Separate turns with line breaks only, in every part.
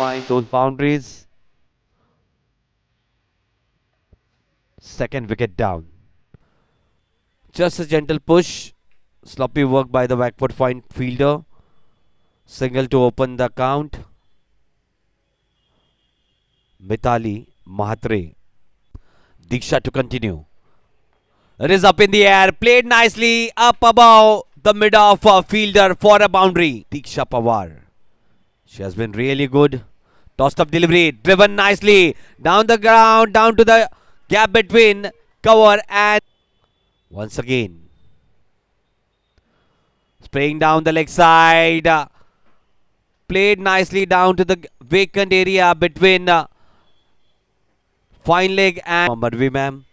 satisfying those boundaries. Second wicket down. Just a gentle push. Sloppy work by the backward fielder. Single to open the count. Mithali Mahatre. Diksha to continue. It is up in the air. Played nicely up above the mid-off fielder for a boundary. Diksha Pawar. She has been really good. Tossed up delivery. Driven nicely. Down the ground. Down to the gap between cover and once again. Spraying down the leg side. Played nicely down to the vacant area between fine leg and Madhvi ma'am.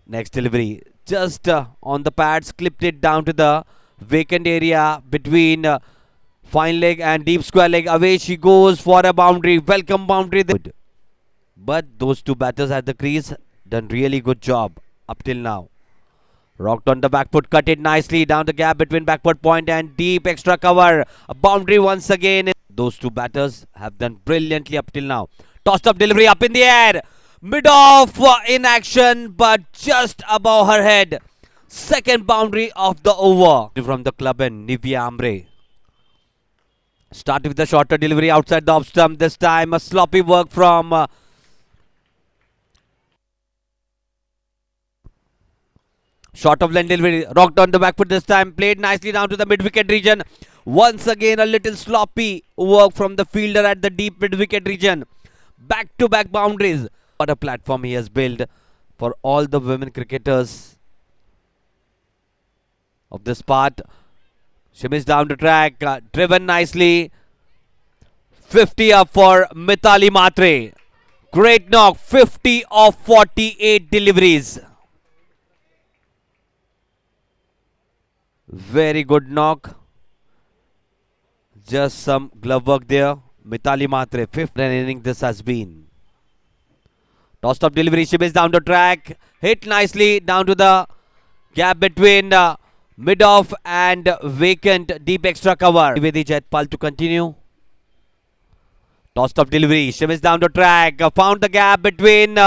Next delivery. Just on the pads. Clipped it down to the vacant area between fine leg and deep square leg. Away she goes for a boundary. Welcome boundary. But those two batters at the crease done really good job up till now. Rocked on the back foot, cut it nicely down the gap between backward point and deep extra cover. A boundary once again. Those two batters have done brilliantly up till now. Tossed up delivery up in the air. Mid off in action, but just above her head. Second boundary of the over from the club and Nivia Amre. Start with the shorter delivery outside the off stump. This time a sloppy work from short of length delivery. Rocked on the back foot this time. Played nicely down to the mid-wicket region. Once again a little sloppy work from the fielder at the deep mid-wicket region. Back-to-back boundaries. What a platform he has built for all the women cricketers of this part. She missed down the track. Driven nicely. 50 up for Mithali Mahatre. Great knock. 50 of 48 deliveries. Very good knock. Just some glove work there. Mithali Mahatre, fifth inning this has been. Tossed up delivery. She missed down the track. Hit nicely down to the gap between mid-off and vacant deep extra cover. Vedi Jaitpal to continue. Tossed up delivery. She missed down the track. Found the gap between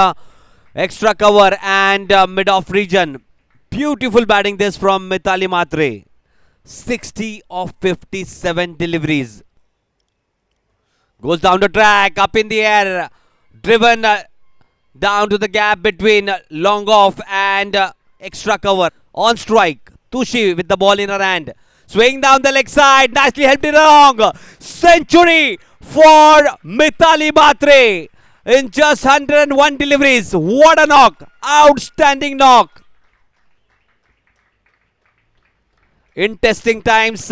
extra cover and mid-off region. Beautiful batting this from Mithali Mahatre. 60 of 57 deliveries. Goes down the track, up in the air. Driven down to the gap between long off and extra cover. On strike. Tushi with the ball in her hand. Swing down the leg side. Nicely helped it along. Century for Mithali Mahatre. In just 101 deliveries. What a knock. Outstanding knock. In testing times,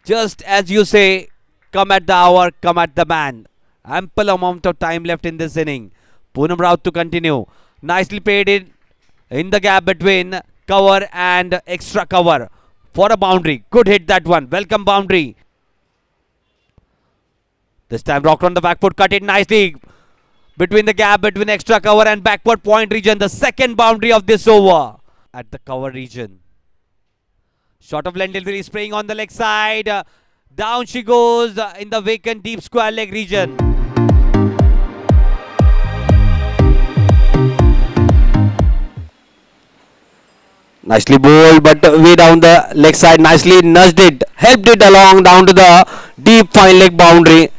just as you say, come at the hour, come at the man. Ample amount of time left in this inning. Poonam Raut to continue. Nicely paid in the gap between cover and extra cover for a boundary. Good hit that one. Welcome boundary. This time rocked on the back foot, cut it nicely between the gap between extra cover and backward point region. The second boundary of this over at the cover region. Short of length delivery, spraying on the leg side. Down she goes in the vacant deep square leg region. Nicely bowled, but way down the leg side. Nicely nudged it. Helped it along down to the deep fine leg boundary.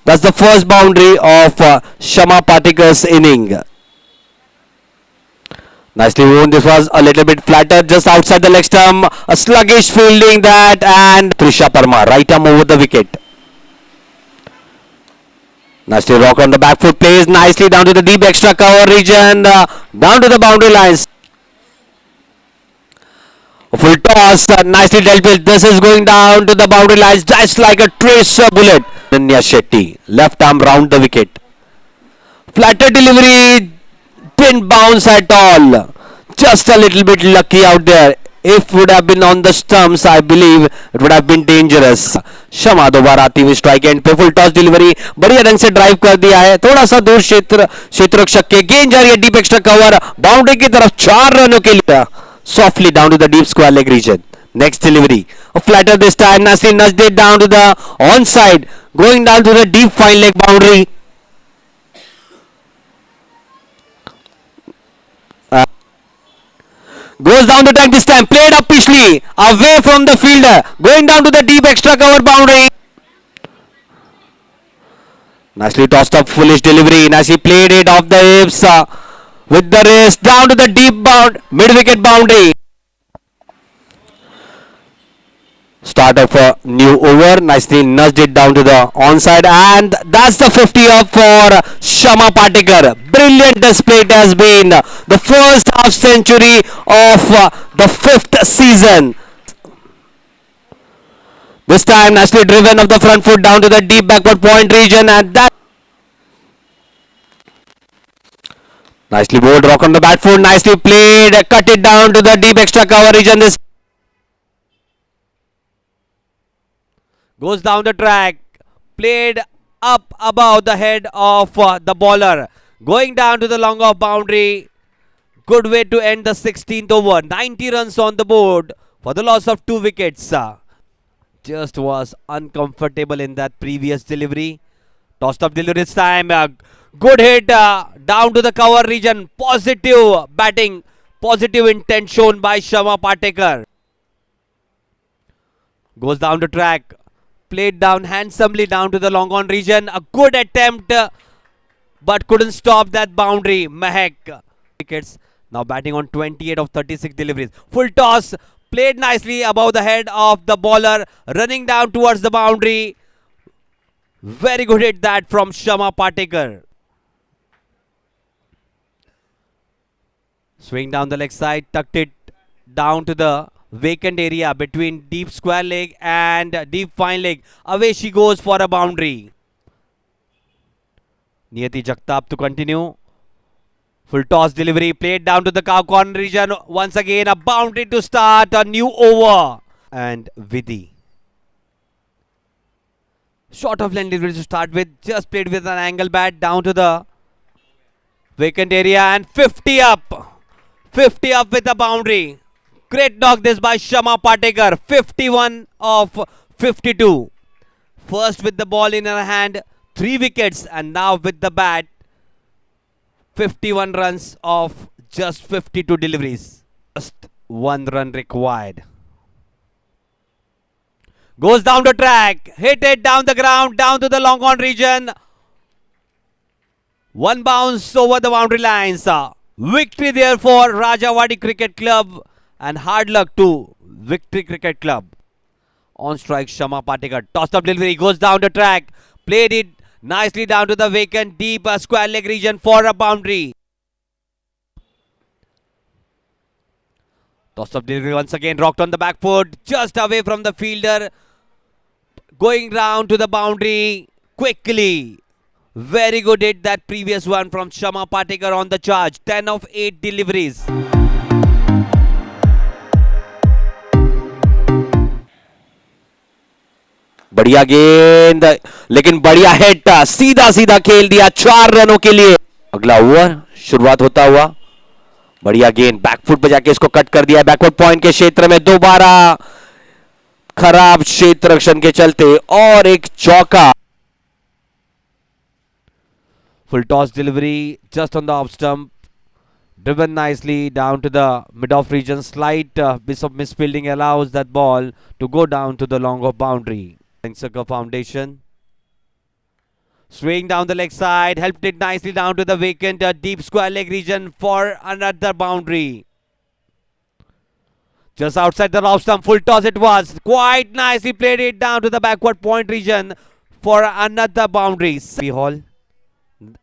That's the first boundary of Shama Patikar's inning. Nicely won. This was a little bit flatter just outside the leg stump. A sluggish fielding that, and Trisha Parmar right arm over the wicket. Nicely rock on the back foot, plays nicely down to the deep extra cover region, down to the boundary lines. A full toss, nicely dealt with. This is going down to the boundary lines just like a tracer bullet. Nanya Shetty, left arm round the wicket. Flatter delivery. Didn't bounce at all. Just a little bit lucky out there. If would have been on the stumps, I believe it would have been dangerous. शमा दोबारा आती हुई strike and पे full toss delivery बढ़िया ढंग से drive कर दिया है. थोड़ा सा दूर क्षेत्र रक्षक के गेंद जा रही है डीप एक्स्ट्रा कवर बाउंड्री की तरफ 4 रनों के लिए. Softly down to the deep square leg region. Next delivery. A flatter this time. Nicely nudged it down to the onside. Going down to the deep fine leg boundary. Uh, Goes down the track this time. Played up Pishley. Away from the fielder. Going down to the deep extra cover boundary. Nicely tossed up foolish delivery. Nicely played it off the hips. With the wrist. Down to the deep mid wicket boundary. Start of a new over. Nicely nudged it down to the onside, and that's the 50 up for Shama Patekar. Brilliant display it has been. The first half century of the fifth season. This time nicely driven off the front foot down to the deep backward point region, and that nicely bowled rock on the bat foot. Nicely played. Cut it down to the deep extra cover region. This goes down the track, played up above the head of the bowler, going down to the long off boundary. Good way to end the 16th over. 90 runs on the board for the loss of 2 wickets. Just was uncomfortable in that previous delivery. Tossed up delivery this time. Good hit down to the cover region. Positive batting, positive intent shown by Shama Patekar. Goes down the track. Played down handsomely down to the long on region. A good attempt, but couldn't stop that boundary. Mahek. Wickets. Now batting on 28 of 36 deliveries. Full toss. Played nicely above the head of the bowler. Running down towards the boundary. Very good hit that from Shama Patekar. Swing down the leg side. Tucked it down to the vacant area between deep square leg and deep fine leg. Away she goes for a boundary. Niyati Jagtap to continue. Full toss delivery played down to the cow corner region. Once again a boundary to start a new over. And Vidhi. Short of length delivery to start with. Just played with an angle bat down to the vacant area and 50 up. 50 up with a boundary. Great knock this by Shama Patekar. 51 of 52. First with the ball in her hand, 3 wickets, and now with the bat, 51 runs of just 52 deliveries. Just 1 run required. Goes down the track, hit it down the ground, down to the long on region. 1 bounce over the boundary lines. Victory there for Rajawadi Cricket Club. And hard luck to Victory Cricket Club. On strike Shama Patekar. Tossed up delivery. Goes down the track. Played it nicely down to the vacant deep square leg region for a boundary. Tossed up delivery once again. Rocked on the back foot. Just away from the fielder. Going round to the boundary quickly. Very good hit that previous one from Shama Patekar on the charge. 10 of 8 deliveries. बढ़िया गेंद, लेकिन बढ़िया hit. सीधा सीधा खेल दिया 4 रनों के लिए. अगला ओवर शुरुआत होता हुआ. बढ़िया गेंद बैकफुट पे जाके इसको कट कर दिया. बैकवर्ड पॉइंट के क्षेत्र में दोबारा खराब क्षेत्र रक्षण के चलते और एक चौका. Full toss delivery just on the off stump. Driven nicely down to the mid-off region. Slight bit of misfielding allows that ball to go down to the long off boundary. Circle foundation. Swing down the leg side. Helped it nicely down to the vacant deep square leg region for another boundary. Just outside the off stump. Full toss it was. Quite nicely played it down to the backward point region for another boundary. Hall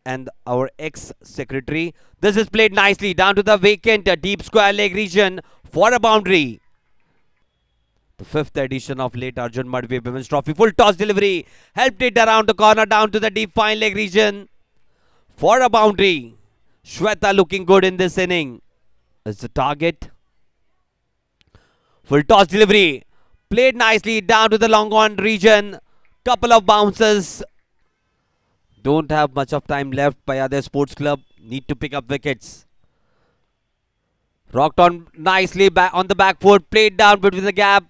and our ex-secretary. This is played nicely down to the vacant deep square leg region for a boundary. The 5th edition of late ARJUN MADHVI Women's Trophy. Full toss delivery. Helped it around the corner down to the deep fine leg region for a boundary. Shweta looking good in this inning. That's the target. Full toss delivery. Played nicely down to the long on region. Couple of bounces. Don't have much of time left. Payade Sports Club need to pick up wickets. Rocked on nicely back on the back foot. Played down between the gap.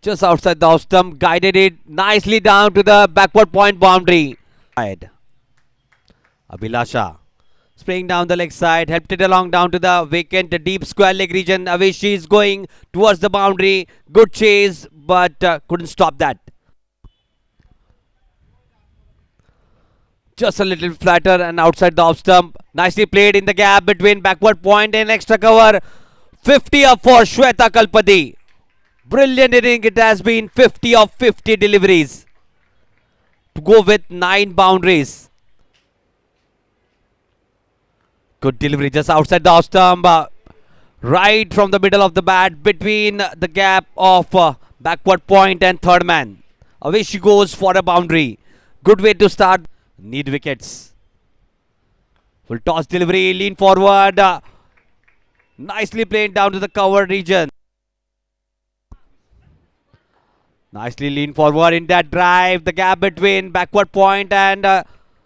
Just outside the off stump. Guided it nicely down to the backward point boundary. Abhilasha spraying down the leg side, helped it along down to the vacant deep square leg region. Away she is going towards the boundary. Good chase, but couldn't stop that. Just a little flatter and outside the off stump. Nicely played in the gap between backward point and extra cover. 50 up for Shweta Kalpati. Brilliant inning it has been. 50 of 50 deliveries to go with 9 boundaries. Good delivery just outside the off stump. Right from the middle of the bat between the gap of backward point and third man. Away she goes for a boundary. Good way to start. Need wickets. Full toss delivery. Lean forward. Nicely played down to the cover region. Nicely lean forward in that drive. The gap between backward point and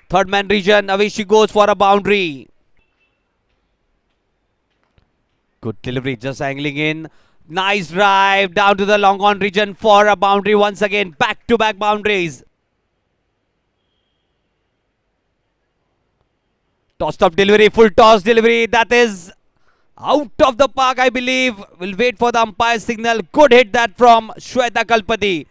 third man region. Away she goes for a boundary. Good delivery, just angling in. Nice drive down to the long on region for a boundary once again. Back-to-back boundaries. Tossed up delivery, full toss delivery. That is out of the park, I believe. We'll wait for the umpire's signal. Good hit that from Shweta Kalpati.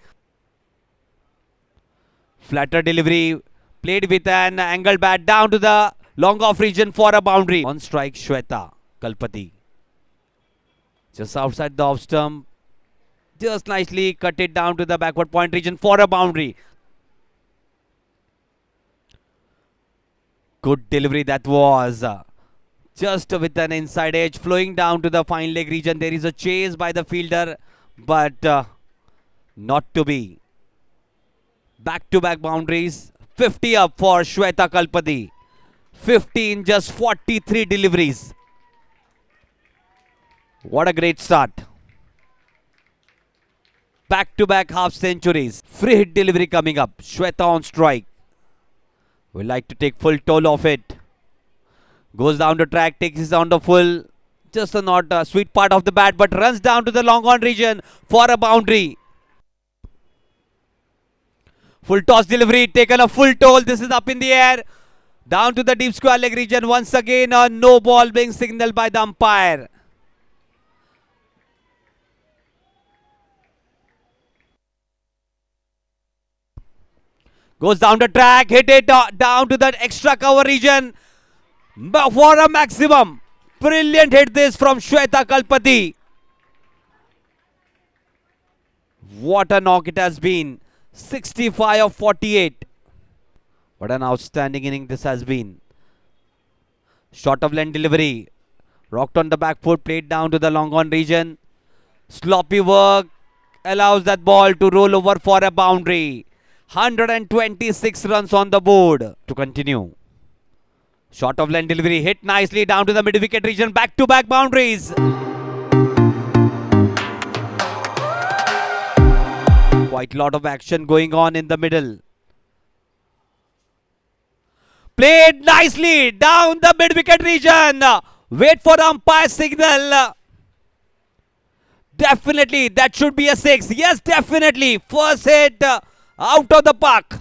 Flatter delivery. Played with an angled bat down to the long off region for a boundary. On strike, Shweta Kalpati. Just outside the off stump. Just nicely cut it down to the backward point region for a boundary. Good delivery that was. Just with an inside edge flowing down to the fine leg region. There is a chase by the fielder, but not to be. Back-to-back boundaries. 50 up for Shweta Kalpati. 50 in just 43 deliveries. What a great start. Back-to-back half centuries. Free hit delivery coming up. Shweta on strike. We like to take full toll of it. Goes down the track, takes it on the full. Just a not a sweet part of the bat, but runs down to the long on region for a boundary. Full toss delivery, taken a full toll. This is up in the air. Down to the deep square leg region. Once again, a no ball being signaled by the umpire. Goes down the track, hit it down to that extra cover region for a maximum. Brilliant hit this from Shweta Kalpati. What a knock it has been. 65 of 48. What an outstanding inning this has been. Short of length delivery. Rocked on the back foot, played down to the long on region. Sloppy work allows that ball to roll over for a boundary. 126 runs on the board to continue. Short of length delivery, hit nicely down to the mid wicket region. Back-to-back boundaries. Quite a lot of action going on in the middle. Played nicely down the mid wicket region. Wait for the umpire signal. Definitely that should be a 6. Yes, definitely. First hit out of the park.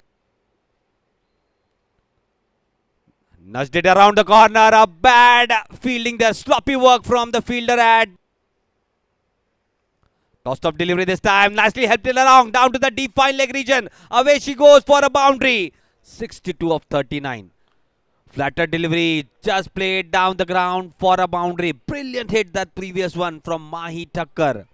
Nudged it around the corner. A bad fielding there. Sloppy work from the fielder at. Tossed up delivery this time. Nicely helped it along down to the deep fine leg region. Away she goes for a boundary. 62 of 39. Flatter delivery. Just played down the ground for a boundary. Brilliant hit that previous one from Mahi Thakkar.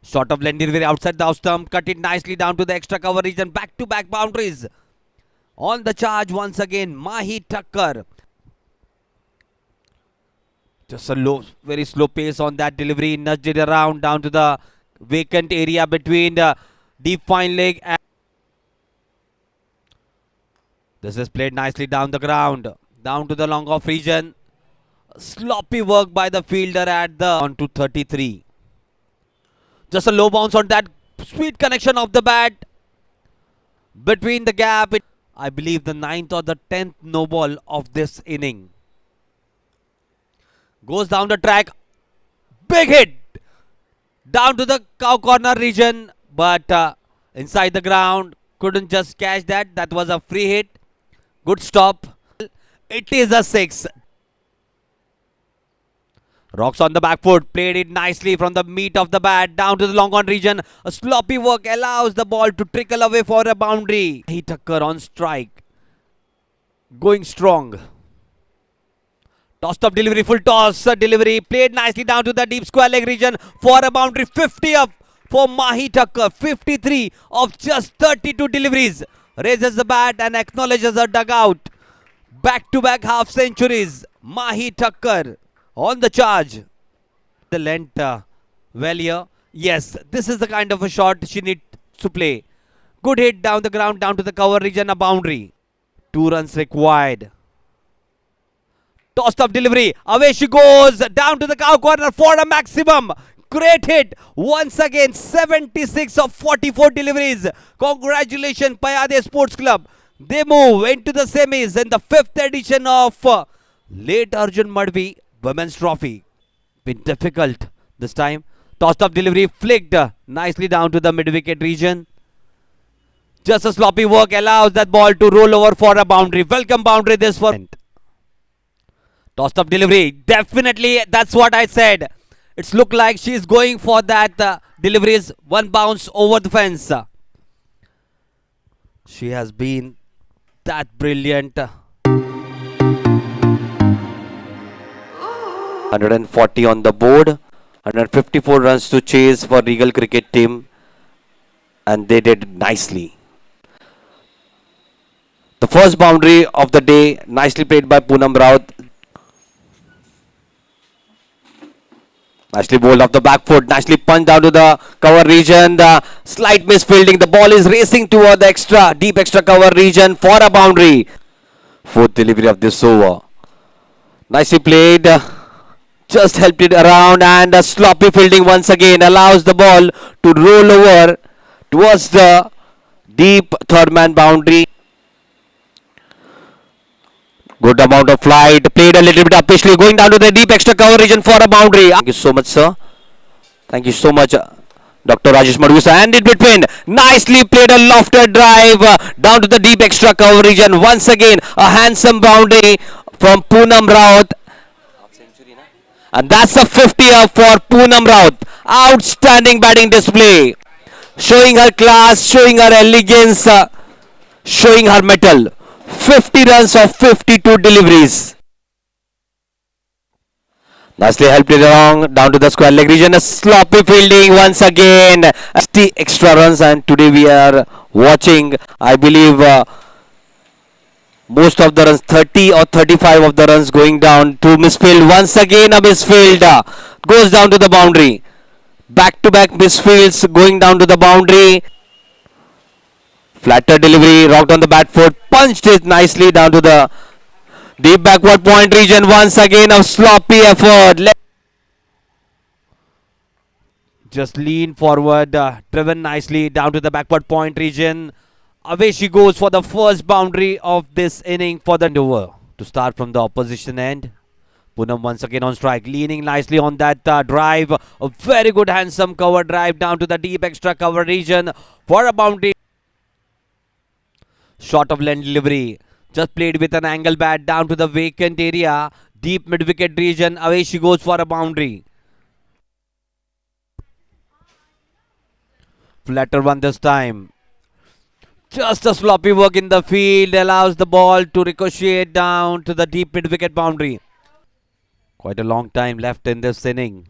Short of length delivery outside the off stump. Cut it nicely down to the extra cover region. Back-to-back boundaries. On the charge once again, Mahi Thakkar. Just a low, very slow pace on that delivery. Nudged it around down to the vacant area between the deep fine leg and this is played nicely down the ground. Down to the long off region. Sloppy work by the fielder at the on to 33. Just a low bounce on that sweet connection of the bat between the gap. I believe the 9th or the 10th no ball of this inning. Goes down the track. Big hit. Down to the cow corner region. But inside the ground. Couldn't just catch that. That was a free hit. Good stop. It is a 6. Rocks on the back foot, played it nicely from the meat of the bat down to the long on region. A sloppy work allows the ball to trickle away for a boundary. He Tucker on strike. Going strong. Tossed up delivery, full toss delivery, played nicely down to the deep square leg region for a boundary. 50 up for Mahi Tucker. 53 of just 32 deliveries. Raises the bat and acknowledges a dugout. Back-to-back half centuries. Mahi Tucker on the charge. The length well here. Yes, this is the kind of a shot she needs to play. Good hit down the ground, down to the cover region, a boundary. 2 runs required. Tossed up delivery. Away she goes. Down to the cow corner for a maximum. Great hit. Once again, 76 of 44 deliveries. Congratulations, Payade Sports Club. They move into the semis in the 5th edition of late Arjun Madhvi Women's Trophy. Been difficult this time. Tossed up delivery, flicked nicely down to the mid-wicket region. Just a sloppy work allows that ball to roll over for a boundary. Welcome boundary this one. Tossed up delivery. Definitely, that's what I said. It's looked like she's going for that deliveries. One bounce over the fence. She has been that brilliant. 140 on the board. 154 runs to chase for Regal cricket team. And they did nicely. The first boundary of the day, nicely played by Poonam Raut. Nicely bowled off the back foot, nicely punched down to the cover region. The slight misfielding. The ball is racing toward the deep extra cover region for a boundary. 4th delivery of this over. Nicely played. Just helped it around, and a sloppy fielding once again allows the ball to roll over towards the deep third man boundary. Good amount of flight, played a little bit upishly, going down to the deep extra cover region for a boundary. Thank you so much, sir. Thank you so much, Dr. Rajesh Madhvi, and in between, nicely played a lofted drive down to the deep extra cover region. Once again, a handsome boundary from Poonam Raut. And that's a 50er for Poonam Raut. Outstanding batting display. Showing her class, showing her elegance, showing her mettle. 50 runs of 52 deliveries. Nicely helped it along down to the square leg region. A sloppy fielding once again. 60 extra runs, and today we are watching, I believe, most of the runs, 30 or 35 of the runs going down to misfield. Once again a misfield. Goes down to the boundary. Back-to-back misfields going down to the boundary. Flatter delivery, rocked on the bat foot, punched it nicely down to the deep backward point region. Once again a sloppy effort. Just lean forward, driven nicely down to the backward point region. Away she goes for the first boundary of this inning for the over. To start from the opposition end. Poonam once again on strike, leaning nicely on that drive. A very good handsome cover drive down to the deep extra cover region for a boundary. Short of length delivery. Just played with an angle bat down to the vacant area. Deep mid-wicket region. Away she goes for a boundary. Flatter one this time. Just a sloppy work in the field allows the ball to ricochet down to the deep mid-wicket boundary. Quite a long time left in this inning.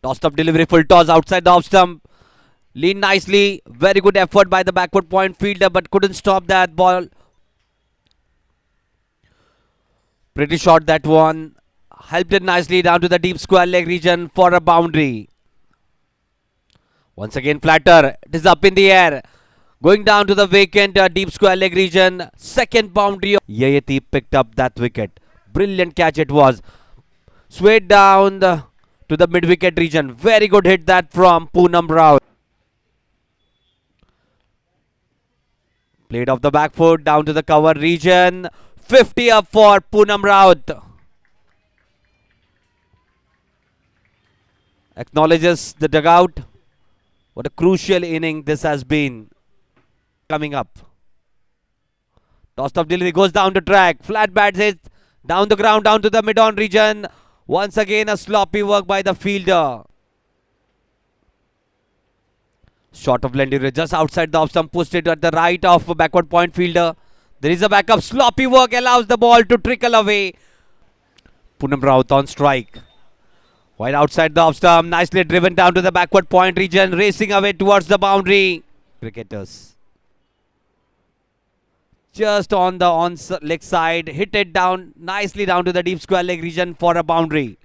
Tossed up delivery, full toss outside the off stump. Lean nicely. Very good effort by the backward point fielder, but couldn't stop that ball. Pretty short that one. Helped it nicely down to the deep square leg region for a boundary. Once again flatter. It is up in the air. Going down to the vacant deep square leg region. Second boundary. Yayati picked up that wicket. Brilliant catch it was. Swayed down to the mid-wicket region. Very good hit that from Poonam Raut. Played off the back foot down to the cover region. 50 up for Poonam Raut. Acknowledges the dugout. What a crucial inning this has been. Coming up. Tossed up delivery goes down the track. Flat bat hit down the ground, down to the mid-on region. Once again a sloppy work by the fielder. Short of Lendir just outside the off stump, pushed it at the right of a backward point fielder. There is a backup. Sloppy work allows the ball to trickle away. Poonam Raut on strike. Wide outside the off stump. Nicely driven down to the backward point region. Racing away towards the boundary. Cricketers. Just on the leg side. Hit it down nicely down to the deep square leg region for a boundary.